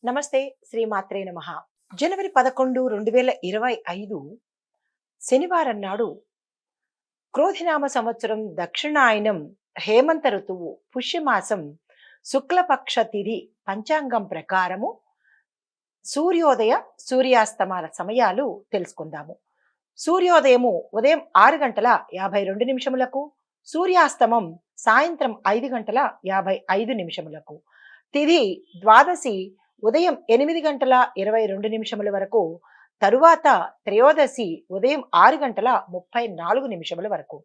నమస్తే. శ్రీమాత్రే నమః. జనవరి 11, 2025 శనివారం నాడు క్రోధినామ సంవత్సరం దక్షిణాయనం హేమంత ఋతువు పుష్యమాసం శుక్లపక్ష తిథి పంచాంగం ప్రకారము సూర్యోదయ సూర్యాస్తమాన సమయాలు తెలుసుకుందాము. సూర్యోదయము ఉదయం 6 గంటల 52 నిమిషములకు, సూర్యాస్తమం సాయంత్రం 5 గంటల 55 నిమిషములకు. తిథి ద్వాదశి ఉదయం 8 గంటల 22 నిమిషముల వరకు, తరువాత త్రయోదశి ఉదయం 6 గంటల 34 నిమిషముల వరకు.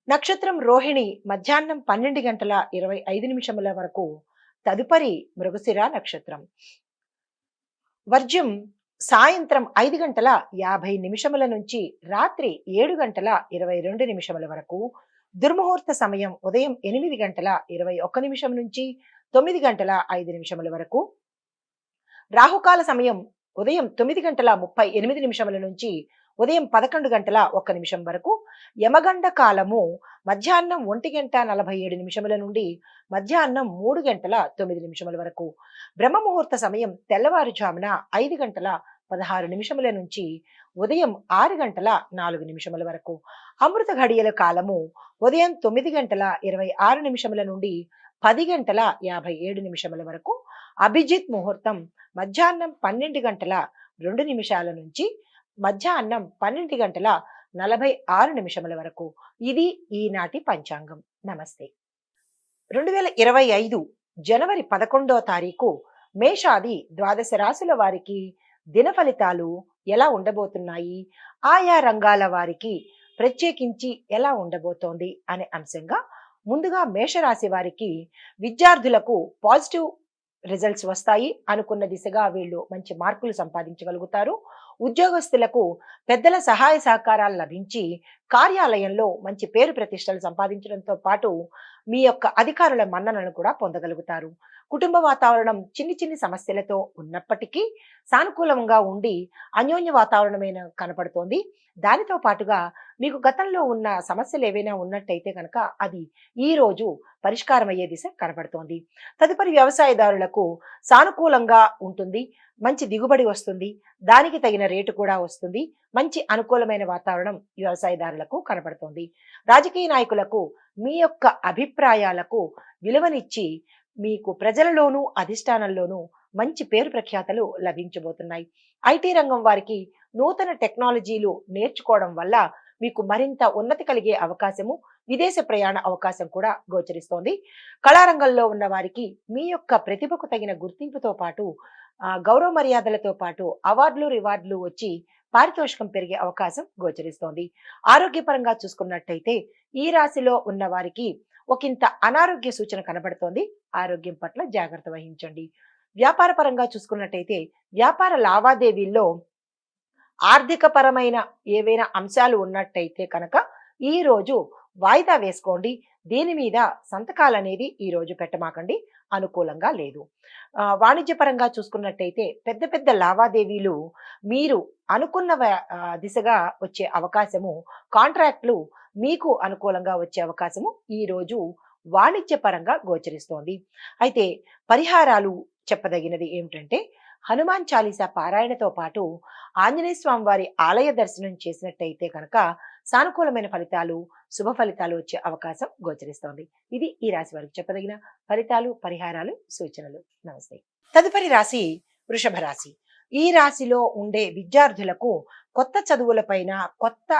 నక్షత్రం రోహిణి మధ్యాహ్నం 12 గంటల 25 నిమిషముల వరకు, తదుపరి మృగశిర నక్షత్రం. వర్జ్యం సాయంత్రం 5 గంటల 50 నిమిషముల నుంచి రాత్రి 7 గంటల 22 నిమిషముల వరకు. దుర్ముహూర్త సమయం ఉదయం 8 గంటల 21 నిమిషం నుంచి 9 గంటల 5 నిమిషముల వరకు. రాహుకాల సమయం ఉదయం 9 గంటల 38 నిమిషముల నుంచి ఉదయం 11 గంటల 1 నిమిషం వరకు. యమగండ కాలము మధ్యాహ్నం 1 గంట 47 నిమిషముల నుండి మధ్యాహ్నం 3 గంటల 9 నిమిషముల వరకు. బ్రహ్మ ముహూర్త సమయం తెల్లవారుజామున 5 గంటల 16 నిమిషముల నుంచి ఉదయం 6 గంటల 4 నిమిషముల వరకు. అమృత ఘడియల కాలము ఉదయం 9 గంటల 26 నిమిషముల నుండి 10 గంటల 57 నిమిషముల వరకు. అభిజిత్ ముహూర్తం మధ్యాహ్నం 12 గంటల 2 నిమిషాల నుంచి మధ్యాహ్నం 12 గంటల 46 నిమిషముల వరకు. ఇది ఈనాటి పంచాంగం. నమస్తే. 2025 జనవరి 11వ తారీఖు మేషాది ద్వాదశ రాశుల వారికి దిన ఫలితాలు ఎలా ఉండబోతున్నాయి, ఆయా రంగాల వారికి ప్రత్యేకించి ఎలా ఉండబోతోంది అనే అంశంగా ముందుగా మేషరాశి వారికి విద్యార్థులకు పాజిటివ్ రిజల్ట్స్ వస్తాయి. అనుకున్న దిశగా వీళ్ళు మంచి మార్కులు సంపాదించగలుగుతారు. ఉద్యోగస్తులకు పెద్దల సహాయ సహకారాలు లభించి కార్యాలయంలో మంచి పేరు ప్రతిష్టలు సంపాదించడంతో పాటు మీ యొక్క అధికారుల మన్ననను కూడా పొందగలుగుతారు. కుటుంబ వాతావరణం చిన్ని చిన్ని సమస్యలతో ఉన్నప్పటికీ సానుకూలంగా ఉండి అన్యోన్య వాతావరణమైన కనపడుతోంది. దానితో పాటుగా మీకు గతంలో ఉన్న సమస్యలు ఏవైనా ఉన్నట్టయితే కనుక అది ఈ రోజు పరిష్కారం అయ్యే దిశ కనపడుతోంది. తదుపరి వ్యవసాయదారులకు సానుకూలంగా ఉంటుంది. మంచి దిగుబడి వస్తుంది. దానికి తగిన రేటు కూడా వస్తుంది. మంచి అనుకూలమైన వాతావరణం వ్యవసాయదారులకు కనపడుతోంది. రాజకీయ నాయకులకు మీ యొక్క అభిప్రాయాలకు విలువనిచ్చి మీకు ప్రజలలోనూ అధిష్టానంలోనూ మంచి పేరు ప్రఖ్యాతలు లభించబోతున్నాయి. ఐటీ రంగం వారికి నూతన టెక్నాలజీలు నేర్చుకోవడం వల్ల మీకు మరింత ఉన్నతి కలిగే అవకాశము, విదేశ ప్రయాణ అవకాశం కూడా గోచరిస్తోంది. కళారంగంలో ఉన్న వారికి మీ యొక్క ప్రతిభకు తగిన గుర్తింపుతో పాటు గౌరవ మర్యాదలతో పాటు అవార్డులు రివార్డులు వచ్చి పారితోషికం పెరిగే అవకాశం గోచరిస్తోంది. ఆరోగ్యపరంగా చూసుకున్నట్టయితే ఈ రాశిలో ఉన్న వారికి ఒకంత అనారోగ్య సూచన కనబడుతోంది. ఆరోగ్యం పట్ల జాగ్రత్త వహించండి. వ్యాపార పరంగా చూసుకున్నట్టయితే వ్యాపార లావాదేవీల్లో ఆర్థిక పరమైన ఏవైనా అంశాలు ఉన్నట్టయితే కనుక ఈ రోజు వాయిదా వేసుకోండి. దీని మీద సంతకాలు అనేది ఈ రోజు పెట్టమాకండి, అనుకూలంగా లేదు. వాణిజ్య పరంగా చూసుకున్నట్టయితే పెద్ద పెద్ద లావాదేవీలు మీరు అనుకున్న దిశగా వచ్చే అవకాశము, కాంట్రాక్ట్లు మీకు అనుకూలంగా వచ్చే అవకాశము ఈ రోజు వాణిజ్య పరంగా గోచరిస్తోంది. అయితే పరిహారాలు చెప్పదగినది ఏమిటంటే హనుమాన్ చాలీసా పారాయణతో పాటు ఆంజనేయ స్వామి వారి ఆలయ దర్శనం చేసినట్టయితే కనుక సానుకూలమైన ఫలితాలు, శుభ ఫలితాలు వచ్చే అవకాశం గోచరిస్తోంది. ఇది ఈ రాశి వారికి చెప్పదగిన ఫలితాలు, పరిహారాలు, సూచనలు. నమస్తే. తదుపరి రాశి వృషభ రాశి. ఈ రాశిలో ఉండే విద్యార్థులకు కొత్త చదువులపైన, కొత్త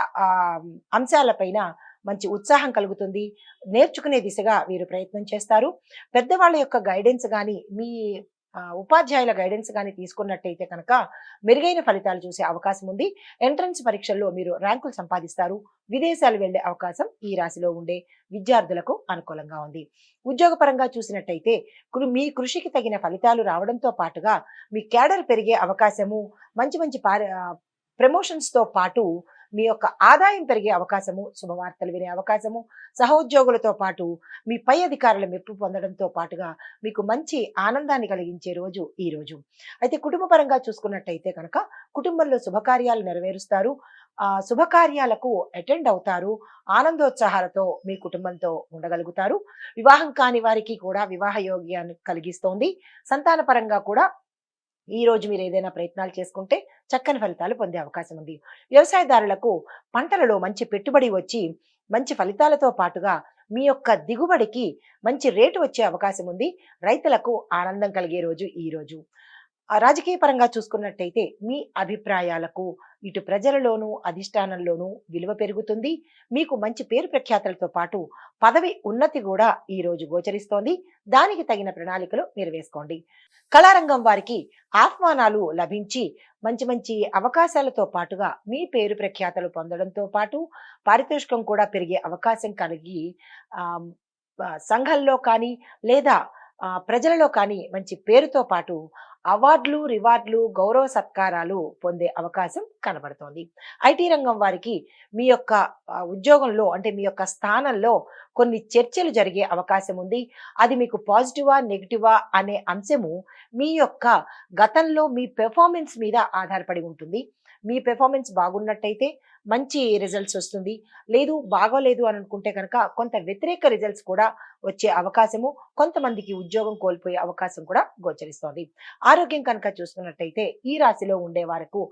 అంశాలపైన మంచి ఉత్సాహం కలుగుతుంది. నేర్చుకునే దిశగా వీరు ప్రయత్నం చేస్తారు. పెద్దవాళ్ళ యొక్క గైడెన్స్ కానీ, మీ ఉపాధ్యాయుల గైడెన్స్ కానీ తీసుకున్నట్టయితే కనుక మెరుగైన ఫలితాలు చూసే అవకాశం ఉంది. ఎంట్రన్స్ పరీక్షల్లో మీరు ర్యాంకులు సంపాదిస్తారు. విదేశాలు వెళ్లే అవకాశం ఈ రాశిలో ఉండే విద్యార్థులకు అనుకూలంగా ఉంది. ఉద్యోగపరంగా చూసినట్టయితే మీ కృషికి తగిన ఫలితాలు రావడంతో పాటుగా మీ క్యాడర్ పెరిగే అవకాశము, మంచి మంచి ప్రమోషన్స్ తో పాటు మీ యొక్క ఆదాయం పెరిగే అవకాశము, శుభవార్తలు వినే అవకాశము, సహోద్యోగులతో పాటు మీ పై అధికారుల మెప్పు పొందడంతో పాటుగా మీకు మంచి ఆనందాన్ని కలిగించే రోజు ఈ రోజు. అయితే కుటుంబ పరంగా చూసుకున్నట్టయితే కనుక కుటుంబంలో శుభకార్యాలు నెరవేరుస్తారు. శుభకార్యాలకు అటెండ్ అవుతారు. ఆనందోత్సాహాలతో మీ కుటుంబంతో ఉండగలుగుతారు. వివాహం కాని వారికి కూడా వివాహ యోగ్యాన్ని కలిగిస్తోంది. సంతాన పరంగా కూడా ఈ రోజు మీరు ఏదైనా ప్రయత్నాలు చేసుకుంటే చక్కని ఫలితాలు పొందే అవకాశం ఉంది. వ్యవసాయదారులకు పంటలలో మంచి పెట్టుబడి వచ్చి మంచి ఫలితాలతో పాటుగా మీ యొక్క దిగుబడికి మంచి రేటు వచ్చే అవకాశం ఉంది. రైతులకు ఆనందం కలిగే రోజు ఈ రోజు. రాజకీయ పరంగా చూసుకున్నట్టయితే మీ అభిప్రాయాలకు ఇటు ప్రజలలోనూ అధిష్టానంలోనూ విలువ పెరుగుతుంది. మీకు మంచి పేరు ప్రఖ్యాతలతో పాటు పదవి ఉన్నతి కూడా ఈ రోజు గోచరిస్తోంది. దానికి తగిన ప్రణాళికలు మీరు వేసుకోండి. కళారంగం వారికి ఆహ్వానాలు లభించి మంచి మంచి అవకాశాలతో పాటుగా మీ పేరు ప్రఖ్యాతలు పొందడంతో పాటు పారితోషికం కూడా పెరిగే అవకాశం కలిగి ఆమ్, సంఘంలో కానీ లేదా ప్రజలలో కానీ మంచి పేరుతో పాటు అవార్డులు, రివార్డులు, గౌరవ సత్కారాలు పొందే అవకాశం కనబడుతోంది. ఐటీ రంగం వారికి మీ యొక్క ఉద్యోగంలో అంటే మీ యొక్క స్థానంలో కొన్ని చర్చలు జరిగే అవకాశం ఉంది. అది మీకు పాజిటివా, నెగటివా అనే అంశము మీ యొక్క గతంలో మీ పెర్ఫార్మెన్స్ మీద ఆధారపడి ఉంటుంది. మీ పెర్ఫార్మెన్స్ బాగున్నట్టయితే మంచి రిజల్ట్స్ వస్తుంది. లేదు బాగోలేదు అని అనుకుంటే కనుక కొంత వ్యతిరేక రిజల్ట్స్ కూడా వచ్చే అవకాశము, కొంతమందికి ఉద్యోగం కోల్పోయే అవకాశం కూడా గోచరిస్తోంది. ఆరోగ్యం కనుక చూసుకున్నట్టయితే ఈ రాశిలో ఉండే వారికి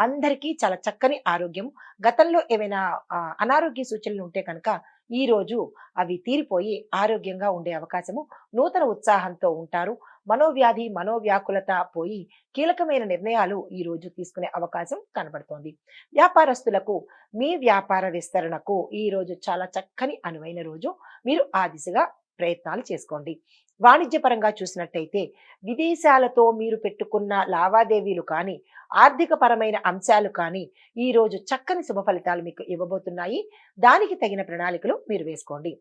అందరికీ చాలా చక్కని ఆరోగ్యం. గతంలో ఏమైనా అనారోగ్య సూచనలు ఉంటే కనుక ఈ రోజు అవి తీరిపోయి ఆరోగ్యంగా ఉండే అవకాశము, నూతన ఉత్సాహంతో ఉంటారు. మనోవ్యాధి, మనోవ్యాకులత పోయి కీలకమైన నిర్ణయాలు ఈ రోజు తీసుకునే అవకాశం కనబడుతోంది. వ్యాపారస్తులకు మీ వ్యాపార విస్తరణకు ఈ రోజు చాలా చక్కని అనువైన రోజు. మీరు ఆ దిశగా ప్రయత్నాలు చేసుకోండి. వాణిజ్యపరంగా చూసినట్టయితే విదేశాలతో మీరు పెట్టుకున్న లావాదేవీలు కానీ ఆర్థిక పరమైన అంశాలు కానీ ఈ రోజు చక్కని శుభ ఫలితాలు మీకు ఇవ్వబోతున్నాయి. దానికి తగిన ప్రణాళికలు మీరు వేసుకోండి.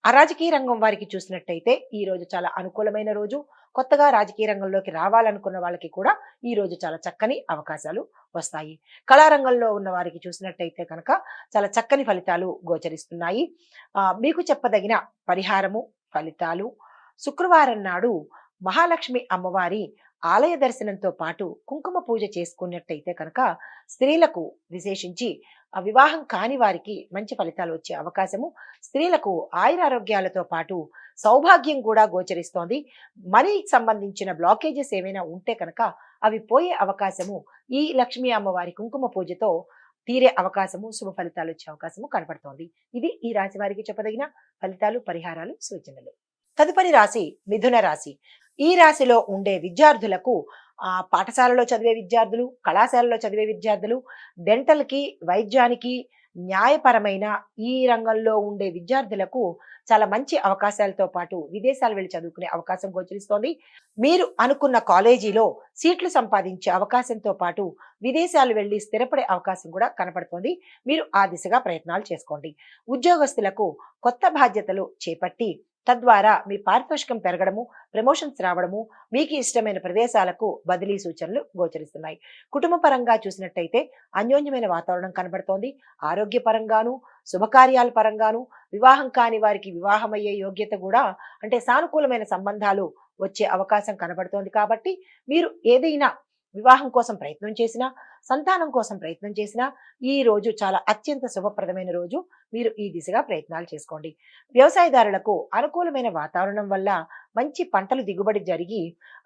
రాజకీయ రంగం వారికి చూసినట్టయితే ఈ రోజు చాలా అనుకూలమైన రోజు. కొత్తగా రాజకీయ రంగంలోకి రావాలనుకున్న వాళ్ళకి కూడా ఈ రోజు చాలా చక్కని అవకాశాలు వస్తాయి. కళారంగంలో ఉన్న వారికి చూసినట్టయితే కనుక చాలా చక్కని ఫలితాలు గోచరిస్తున్నాయి. మీకు చెప్పదగిన పరిహారము, ఫలితాలు శుక్రవారం నాడు మహాలక్ష్మి అమ్మవారి ఆలయ దర్శనంతో పాటు కుంకుమ పూజ చేసుకున్నట్టయితే కనుక స్త్రీలకు విశేషించి వివాహం కాని వారికి మంచి ఫలితాలు వచ్చే అవకాశము, స్త్రీలకు ఆయురారోగ్యాలతో పాటు సౌభాగ్యం కూడా గోచరిస్తోంది. మనీకి సంబంధించిన బ్లాకేజెస్ ఏమైనా ఉంటే కనుక అవి పోయే అవకాశము ఈ లక్ష్మీ అమ్మవారి కుంకుమ పూజతో తీరే అవకాశము, శుభ ఫలితాలు వచ్చే అవకాశము కనపడుతోంది. ఇది ఈ రాశి వారికి చెప్పదగిన ఫలితాలు, పరిహారాలు, సూచనలు. తదుపరి రాశి మిథున రాశి. ఈ రాశిలో ఉండే విద్యార్థులకు పాఠశాలలో చదివే విద్యార్థులు, కళాశాలలో చదివే విద్యార్థులు, డెంటల్కి, వైద్యానికి, న్యాయపరమైన ఈ రంగంలో ఉండే విద్యార్థులకు చాలా మంచి అవకాశాలతో పాటు విదేశాలు వెళ్ళి చదువుకునే అవకాశం గోచరిస్తోంది. మీరు అనుకున్న కాలేజీలో సీట్లు సంపాదించే అవకాశంతో పాటు విదేశాలు వెళ్ళి స్థిరపడే అవకాశం కూడా కనపడుతోంది. మీరు ఆ దిశగా ప్రయత్నాలు చేసుకోండి. ఉద్యోగస్తులకు కొత్త బాధ్యతలు చేపట్టి తద్వారా మీ పారితోషికం పెరగడము, ప్రమోషన్స్ రావడము, మీకు ఇష్టమైన ప్రదేశాలకు బదిలీ సూచనలు గోచరిస్తున్నాయి. కుటుంబ పరంగా చూసినట్టయితే అన్యోన్యమైన వాతావరణం కనబడుతోంది. ఆరోగ్యపరంగాను, శుభకార్యాల పరంగాను, వివాహం కాని వారికి వివాహమయ్యే యోగ్యత కూడా అంటే సానుకూలమైన సంబంధాలు వచ్చే అవకాశం కనబడుతోంది. కాబట్టి మీరు ఏదైనా వివాహం కోసం ప్రయత్నం చేసినా, సంతానం కోసం ప్రయత్నం చేసినా ఈ రోజు చాలా అత్యంత శుభప్రదమైన రోజు. మీరు ఈ దిశగా ప్రయత్నాలు చేసుకోండి. వ్యవసాయదారులకు అనుకూలమైన వాతావరణం వల్ల మంచి పంటలు దిగుబడి జరిగి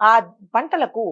ఆ పంటలకు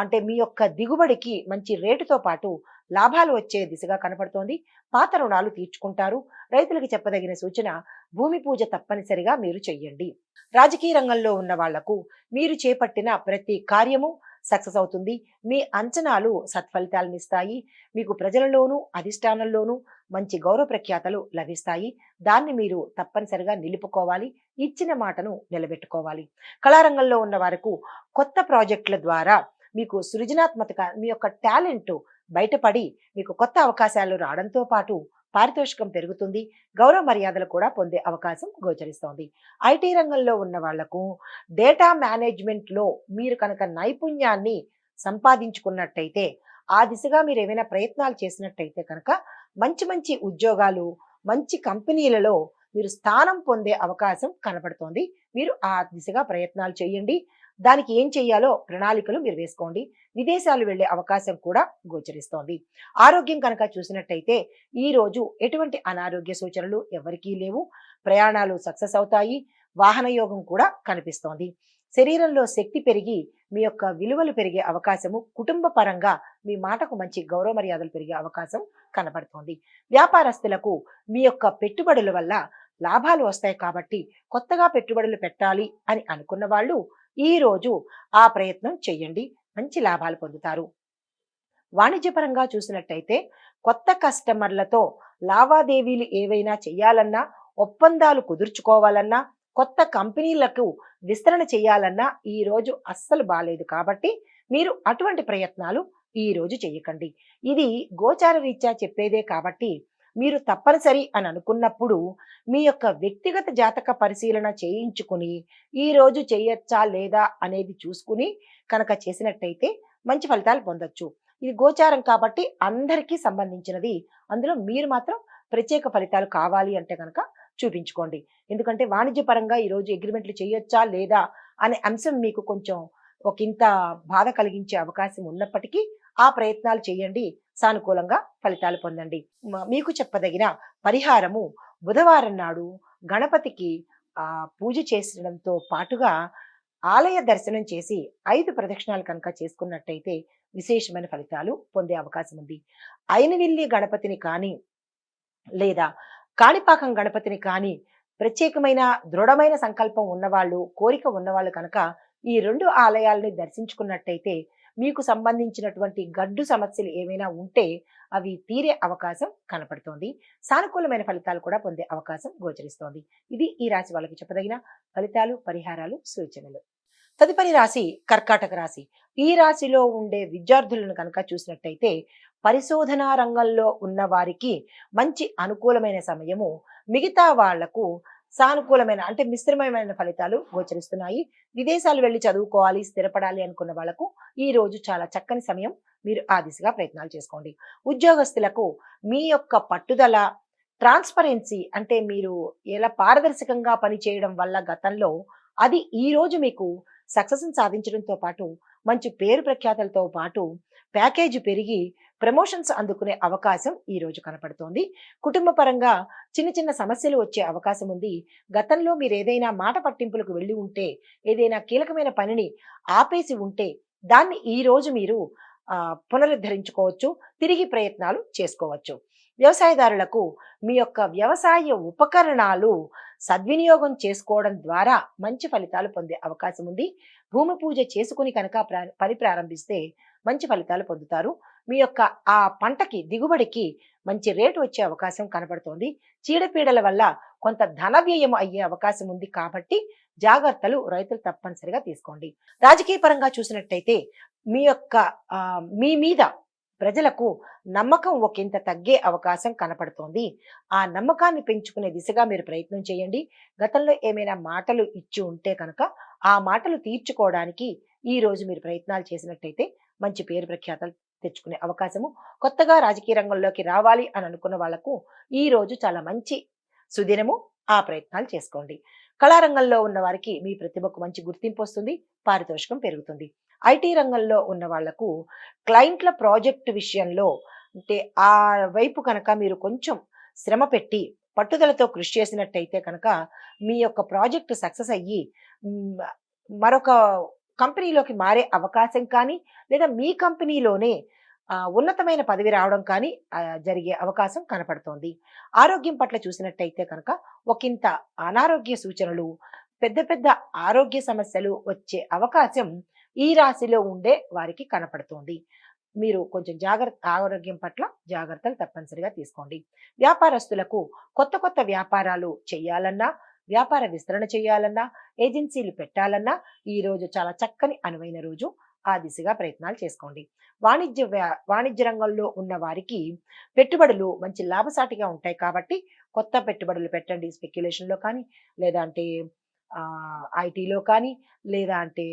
అంటే మీ యొక్క దిగుబడికి మంచి రేటుతో పాటు లాభాలు వచ్చే దిశగా కనపడుతోంది. పాత రుణాలు తీర్చుకుంటారు. రైతులకు చెప్పదగిన సూచన భూమి పూజ తప్పనిసరిగా మీరు చెయ్యండి. రాజకీయ రంగంలో ఉన్న వాళ్లకు మీరు చేపట్టిన ప్రతి కార్యము సక్సెస్ అవుతుంది. మీ అంచనాలు సత్ఫలితాలను ఇస్తాయి. మీకు ప్రజలలోనూ అధిష్టానంలోనూ మంచి గౌరవ ప్రఖ్యాతలు లభిస్తాయి. దాన్ని మీరు తప్పనిసరిగా నిలుపుకోవాలి. ఇచ్చిన మాటను నిలబెట్టుకోవాలి. కళారంగంలో ఉన్న వారికి కొత్త ప్రాజెక్టుల ద్వారా మీకు సృజనాత్మక మీ యొక్క టాలెంట్ బయటపడి మీకు కొత్త అవకాశాలు రావడంతో పాటు పారితోషికం పెరుగుతుంది. గౌరవ మర్యాదలు కూడా పొందే అవకాశం గోచరిస్తోంది. ఐటీ రంగంలో ఉన్న వాళ్లకు డేటా మేనేజ్మెంట్లో మీరు కనుక నైపుణ్యాన్ని సంపాదించుకున్నట్టయితే ఆ దిశగా మీరు ఏమైనా ప్రయత్నాలు చేసినట్టయితే కనుక మంచి మంచి ఉద్యోగాలు, మంచి కంపెనీలలో మీరు స్థానం పొందే అవకాశం కనపడుతోంది. మీరు ఆ దిశగా ప్రయత్నాలు చేయండి. దానికి ఏం చేయాలో ప్రణాళికలు మీరు వేసుకోండి. విదేశాలు వెళ్లే అవకాశం కూడా గోచరిస్తోంది. ఆరోగ్యం కనుక చూసినట్టయితే ఈ రోజు ఎటువంటి అనారోగ్య సూచనలు ఎవరికీ లేవు. ప్రయాణాలు సక్సెస్ అవుతాయి. వాహన యోగం కూడా కనిపిస్తోంది. శరీరంలో శక్తి పెరిగి మీ యొక్క విలువలు పెరిగే అవకాశము, కుటుంబ పరంగా మీ మాటకు మంచి గౌరవ మర్యాదలు పెరిగే అవకాశం కనబడుతోంది. వ్యాపారస్తులకు మీ యొక్క పెట్టుబడుల వల్ల లాభాలు వస్తాయి కాబట్టి కొత్తగా పెట్టుబడులు పెట్టాలి అని అనుకున్న వాళ్ళు ఈ రోజు ఆ ప్రయత్నం చేయండి. మంచి లాభాలు పొందుతారు. వాణిజ్యపరంగా చూసినట్టయితే కొత్త కస్టమర్లతో లావాదేవీలు ఏవైనా చేయాలన్నా, ఒప్పందాలు కుదుర్చుకోవాలన్నా, కొత్త కంపెనీలకు విస్తరణ చేయాలన్నా ఈ రోజు అస్సలు బాలేదు కాబట్టి మీరు అటువంటి ప్రయత్నాలు ఈ రోజు చేయకండి. ఇది గోచార రీత్యా చెప్పేదే కాబట్టి మీరు తప్పనిసరి అని అనుకున్నప్పుడు మీ యొక్క వ్యక్తిగత జాతక పరిశీలన చేయించుకుని ఈ రోజు చేయొచ్చా లేదా అనేది చూసుకుని కనుక చేసినట్టయితే మంచి ఫలితాలు పొందొచ్చు. ఇది గోచారం కాబట్టి అందరికీ సంబంధించినది. అందులో మీరు మాత్రం ప్రత్యేక ఫలితాలు కావాలి అంటే కనుక చూపించుకోండి. ఎందుకంటే వాణిజ్యపరంగా ఈరోజు అగ్రిమెంట్లు చేయొచ్చా లేదా అనే అంశం మీకు కొంచెం ఒకంత బాధ కలిగించే అవకాశం ఉన్నప్పటికీ ఆ ప్రయత్నాలు చేయండి. సానుకూలంగా ఫలితాలు పొందండి. మీకు చెప్పదగిన పరిహారము బుధవారం నాడు గణపతికి పూజ చేసడంతో పాటుగా ఆలయ దర్శనం చేసి 5 ప్రదక్షిణాలు కనుక చేసుకున్నట్టయితే విశేషమైన ఫలితాలు పొందే అవకాశం ఉంది. అయినవిల్లి గణపతిని కానీ లేదా కాణిపాకం గణపతిని కానీ ప్రత్యేకమైన దృఢమైన సంకల్పం ఉన్నవాళ్ళు, కోరిక ఉన్నవాళ్ళు కనుక ఈ 2 ఆలయాలని దర్శించుకున్నట్టయితే మీకు సంబంధించినటువంటి గడ్డు సమస్యలు ఏమైనా ఉంటే అవి తీరే అవకాశం కనపడుతోంది. సానుకూలమైన ఫలితాలు కూడా పొందే అవకాశం గోచరిస్తోంది. ఇది ఈ రాశి వాళ్ళకి చెప్పదగిన ఫలితాలు, పరిహారాలు, సూచనలు. తదుపరి రాశి కర్కాటక రాశి. ఈ రాశిలో ఉండే విద్యార్థులను కనుక చూసినట్టయితే పరిశోధనా రంగంలో ఉన్న వారికి మంచి అనుకూలమైన సమయము. మిగతా వాళ్లకు సానుకూలమైన అంటే మిశ్రమమైన ఫలితాలు గోచరిస్తున్నాయి. విదేశాలు వెళ్ళి చదువుకోవాలి, స్థిరపడాలి అనుకున్న వాళ్లకు ఈ రోజు చాలా చక్కని సమయం. మీరు ఆ దిశగా ప్రయత్నాలు చేసుకోండి. ఉద్యోగస్తులకు మీ యొక్క పట్టుదల, ట్రాన్స్పరెన్సీ అంటే మీరు ఎలా పారదర్శకంగా పనిచేయడం వల్ల గతంలో అది ఈ రోజు మీకు సక్సెస్ సాధించడంతో పాటు మంచి పేరు ప్రఖ్యాతలతో పాటు ప్యాకేజ్ పెరిగి ప్రమోషన్స్ అందుకునే అవకాశం ఈ రోజు కనపడుతోంది. కుటుంబ పరంగా చిన్న చిన్న సమస్యలు వచ్చే అవకాశం ఉంది. గతంలో మీరు ఏదైనా మాట పట్టింపులకు వెళ్ళి ఉంటే, ఏదైనా కీలకమైన పనిని ఆపేసి ఉంటే దాన్ని ఈ రోజు మీరు పునరుద్ధరించుకోవచ్చు, తిరిగి ప్రయత్నాలు చేసుకోవచ్చు. వ్యవసాయదారులకు మీ యొక్క వ్యవసాయ ఉపకరణాలు సద్వినియోగం చేసుకోవడం ద్వారా మంచి ఫలితాలు పొందే అవకాశం ఉంది. భూమి పూజ చేసుకుని కనుక పని ప్రారంభిస్తే మంచి ఫలితాలు పొందుతారు. మీ యొక్క ఆ పంటకి దిగుబడికి మంచి రేటు వచ్చే అవకాశం కనబడుతోంది. చీడపీడల వల్ల కొంత ధన వ్యయం అయ్యే అవకాశం ఉంది కాబట్టి జాగ్రత్తలు రైతులు తప్పనిసరిగా తీసుకోండి. రాజకీయ పరంగా చూసినట్టయితే మీ యొక్క మీ మీద ప్రజలకు నమ్మకం ఒకంత తగ్గే అవకాశం కనపడుతోంది. ఆ నమ్మకాన్ని పెంచుకునే దిశగా మీరు ప్రయత్నం చేయండి. గతంలో ఏమైనా మాటలు ఇచ్చి ఉంటే కనుక ఆ మాటలు తీర్చుకోవడానికి ఈ రోజు మీరు ప్రయత్నాలు చేసినట్టయితే మంచి పేరు ప్రఖ్యాతలు తెచ్చుకునే అవకాశము. కొత్తగా రాజకీయ రంగంలోకి రావాలి అని అనుకున్న వాళ్లకు ఈ రోజు చాలా మంచి సుదినము. ఆ ప్రయత్నాలు చేసుకోండి. కళారంగంలో ఉన్న వారికి మీ ప్రతిభకు మంచి గుర్తింపు వస్తుంది, పారితోషికం పెరుగుతుంది. ఐటీ రంగంలో ఉన్న వాళ్లకు క్లయింట్ల ప్రాజెక్ట్ విషయంలో అంటే ఆ వైపు కనుక మీరు కొంచెం శ్రమ పెట్టి పట్టుదలతో కృషి చేసినట్టయితే కనుక మీ యొక్క ప్రాజెక్ట్ సక్సెస్ అయ్యి మరొక కంపెనీలోకి మారే అవకాశం కానీ లేదా మీ కంపెనీలోనే ఉన్నతమైన పదవి రావడం కానీ జరిగే అవకాశం కనపడుతోంది. ఆరోగ్యం పట్ల చూసినట్టయితే కనుక ఒకంత అనారోగ్య సూచనలు, పెద్ద పెద్ద ఆరోగ్య సమస్యలు వచ్చే అవకాశం ఈ రాశిలో ఉండే వారికి కనపడుతోంది. మీరు కొంచెం ఆరోగ్యం పట్ల జాగ్రత్తలు తప్పనిసరిగా తీసుకోండి. వ్యాపారస్తులకు కొత్త కొత్త వ్యాపారాలు చేయాలన్నా, వ్యాపార విస్తరణ చేయాలన్నా, ఏజెన్సీలు పెట్టాలన్నా ఈ రోజు చాలా చక్కని అనువైన రోజు. ఆ దిశగా ప్రయత్నాలు చేసుకోండి. వాణిజ్య రంగంలో ఉన్న వారికి పెట్టుబడులు మంచి లాభసాటిగా ఉంటాయి కాబట్టి కొత్త పెట్టుబడులు పెట్టండి. స్పెక్యులేషన్లో కానీ, లేదా అంటే ఐటీలో కానీ, లేదా అంటే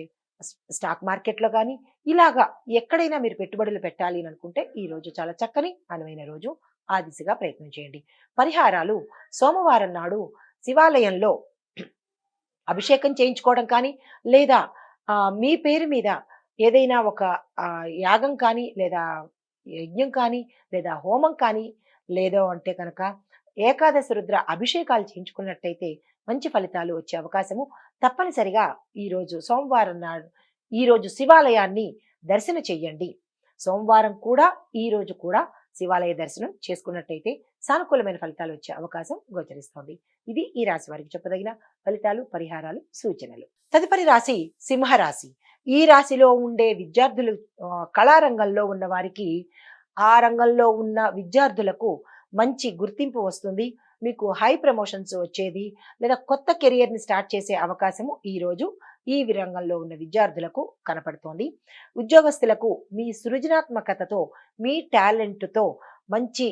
స్టాక్ మార్కెట్లో కానీ, ఇలాగా ఎక్కడైనా మీరు పెట్టుబడులు పెట్టాలి అని అనుకుంటే ఈ రోజు చాలా చక్కని అనువైన రోజు. ఆ దిశగా ప్రయత్నం చేయండి. పరిహారాలు సోమవారం నాడు శివాలయంలో అభిషేకం చేయించుకోవడం కానీ, లేదా మీ పేరు మీద ఏదైనా ఒక యాగం కానీ, లేదా యజ్ఞం కానీ, లేదా హోమం కానీ, లేదో అంటే కనుక ఏకాదశి రుద్ర అభిషేకాలు చేయించుకున్నట్టయితే మంచి ఫలితాలు వచ్చే అవకాశము తప్పనిసరిగా ఈరోజు సోమవారం నాడు ఈరోజు శివాలయాన్ని దర్శన చెయ్యండి. సోమవారం కూడా ఈరోజు కూడా శివాలయ దర్శనం చేసుకున్నట్టయితే సానుకూలమైన ఫలితాలు వచ్చే అవకాశం గోచరిస్తోంది. ఇది ఈ రాశి వారికి చెప్పదగిన ఫలితాలు, పరిహారాలు, సూచనలు. తదుపరి రాశి సింహరాశి. ఈ రాశిలో ఉండే విద్యార్థులు కళారంగంలో ఉన్న వారికి ఆ రంగంలో ఉన్న విద్యార్థులకు మంచి గుర్తింపు వస్తుంది. మీకు హై ప్రమోషన్స్ వచ్చేది లేదా కొత్త కెరియర్ని స్టార్ట్ చేసే అవకాశము ఈరోజు ఈ రంగంలో ఉన్న విద్యార్థులకు కనపడుతోంది. ఉద్యోగస్తులకు మీ సృజనాత్మకతతో, మీ టాలెంట్తో మంచి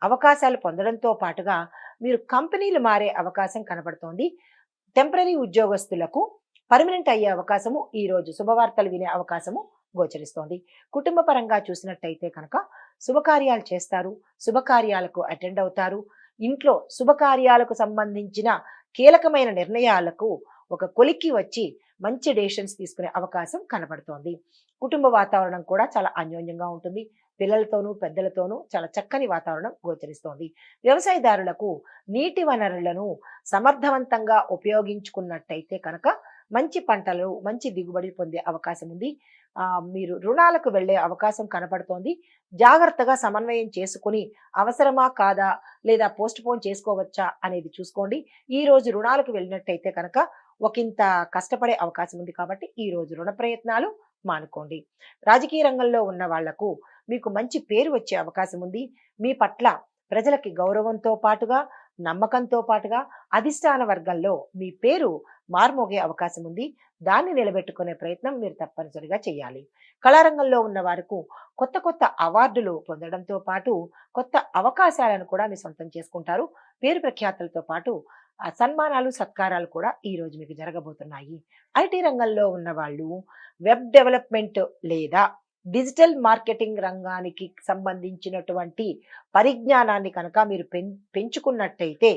అవకాశాలు పొందడంతో పాటుగా మీరు కంపెనీలు మారే అవకాశం కనపడుతోంది. టెంపరరీ ఉద్యోగస్తులకు పర్మనెంట్ అయ్యే అవకాశము ఈరోజు శుభవార్తలు వినే అవకాశము గోచరిస్తోంది. కుటుంబ పరంగా చూసినట్టయితే కనుక శుభకార్యాలు చేస్తారు, శుభకార్యాలకు అటెండ్ అవుతారు. ఇంట్లో శుభకార్యాలకు సంబంధించిన కీలకమైన నిర్ణయాలకు ఒక కొలిక్కి వచ్చి మంచి డెసిషన్స్ తీసుకునే అవకాశం కనబడుతోంది. కుటుంబ వాతావరణం కూడా చాలా అన్యోన్యంగా ఉంటుంది. పిల్లలతోనూ పెద్దలతోనూ చాలా చక్కని వాతావరణం గోచరిస్తోంది. వ్యవసాయదారులకు నీటి వనరులను సమర్థవంతంగా ఉపయోగించుకున్నట్టయితే కనుక మంచి పంటలు, మంచి దిగుబడి పొందే అవకాశం ఉంది. మీరు రుణాలకు వెళ్ళే అవకాశం కనపడుతోంది. జాగ్రత్తగా సమన్వయం చేసుకుని అవసరమా కాదా లేదా పోస్ట్ పోన్ చేసుకోవచ్చా అనేది చూసుకోండి. ఈ రోజు రుణాలకు వెళ్ళినట్టయితే కనుక ఒకంత కష్టపడే అవకాశం ఉంది కాబట్టి ఈ రోజు రుణ ప్రయత్నాలు మానుకోండి. రాజకీయ రంగంలో ఉన్న వాళ్లకు మీకు మంచి పేరు వచ్చే అవకాశం ఉంది. మీ పట్ల ప్రజలకి గౌరవంతో పాటుగా, నమ్మకంతో పాటుగా అధిష్టాన వర్గంలో మీ పేరు మార్మోగే అవకాశం ఉంది. దాన్ని నిలబెట్టుకునే ప్రయత్నం మీరు తప్పనిసరిగా చేయాలి. కళారంగంలో ఉన్న వారికి కొత్త కొత్త అవార్డులు పొందడంతో పాటు కొత్త అవకాశాలను కూడా మీ సొంతం చేసుకుంటారు. పేరు ప్రఖ్యాతులతో పాటు సన్మానాలు, సత్కారాలు కూడా ఈ రోజు మీకు జరగబోతున్నాయి. ఐటీ రంగంలో ఉన్న వాళ్ళు వెబ్ డెవలప్మెంట్ లేదా డిజిటల్ మార్కెటింగ్ రంగానికి సంబంధించినటువంటి పరిజ్ఞానాన్ని కనుక మీరు పెంచుకున్నట్టయితే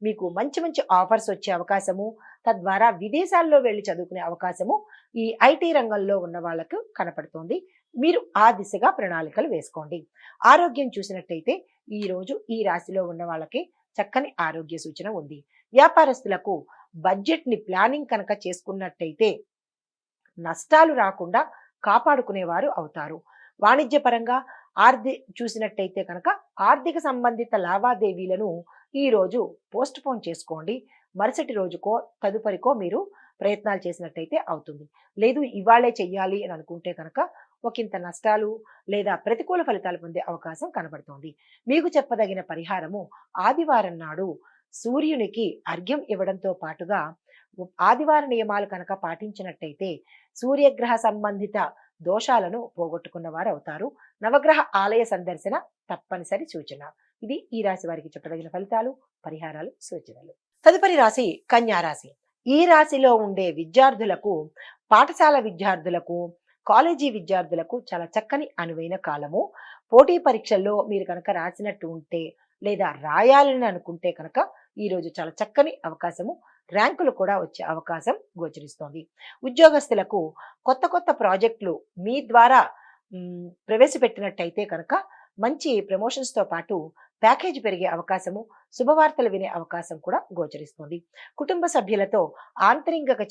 మీకు మంచి మంచి ఆఫర్స్ వచ్చే అవకాశము, తద్వారా విదేశాల్లో వెళ్ళి చదువుకునే అవకాశము ఈ ఐటీ రంగంలో ఉన్న వాళ్ళకు కనపడుతోంది. మీరు ఆ దిశగా ప్రణాళికలు వేసుకోండి. ఆరోగ్యం చూసినట్టయితే ఈ రోజు ఈ రాశిలో ఉన్న వాళ్ళకి చక్కని ఆరోగ్య సూచన ఉంది. వ్యాపారస్తులకు బడ్జెట్ని ప్లానింగ్ కనుక చేసుకున్నట్టయితే నష్టాలు రాకుండా కాపాడుకునేవారు అవుతారు. వాణిజ్యపరంగా చూసినట్టయితే కనుక ఆర్థిక సంబంధిత లావాదేవీలను ఈ రోజు పోస్ట్ పోన్ చేసుకోండి. మరుసటి రోజుకో తదుపరికో మీరు ప్రయత్నాలు చేసినట్టయితే అవుతుంది. లేదు ఇవాళే చెయ్యాలి అని అనుకుంటే కనుక ఒకంత నష్టాలు లేదా ప్రతికూల ఫలితాలు పొందే అవకాశం కనబడుతోంది. మీకు చెప్పదగిన పరిహారము ఆదివారం నాడు సూర్యునికి అర్ఘ్యం ఇవ్వడంతో పాటుగా ఆదివార నియమాలు కనుక పాటించినట్టయితే సూర్యగ్రహ సంబంధిత దోషాలను పోగొట్టుకున్న వారు అవుతారు. నవగ్రహ ఆలయ సందర్శన తప్పనిసరి సూచన. ఇది ఈ రాశి వారికి చెప్పదగిన ఫలితాలు, పరిహారాలు, సూచనలు. తదుపరి రాశి కన్యా రాశి. ఈ రాశిలో ఉండే విద్యార్థులకు, పాఠశాల విద్యార్థులకు, కాలేజీ విద్యార్థులకు చాలా చక్కని అనువైన కాలము. పోటీ పరీక్షల్లో మీరు కనుక రాసినట్టు ఉంటే లేదా రాయాలని అనుకుంటే కనుక ఈరోజు చాలా చక్కని అవకాశము, ర్యాంకులు కూడా వచ్చే అవకాశం గోచరిస్తోంది. ఉద్యోగస్తులకు కొత్త కొత్త ప్రాజెక్టులు మీ ద్వారా ప్రవేశపెట్టినట్టయితే కనుక మంచి ప్రమోషన్స్తో పాటు ప్యాకేజ్ పెరిగే అవకాశము, శుభవార్తలు వినే అవకాశం కూడా గోచరిస్తుంది. కుటుంబ సభ్యులతో ఆంతరింగక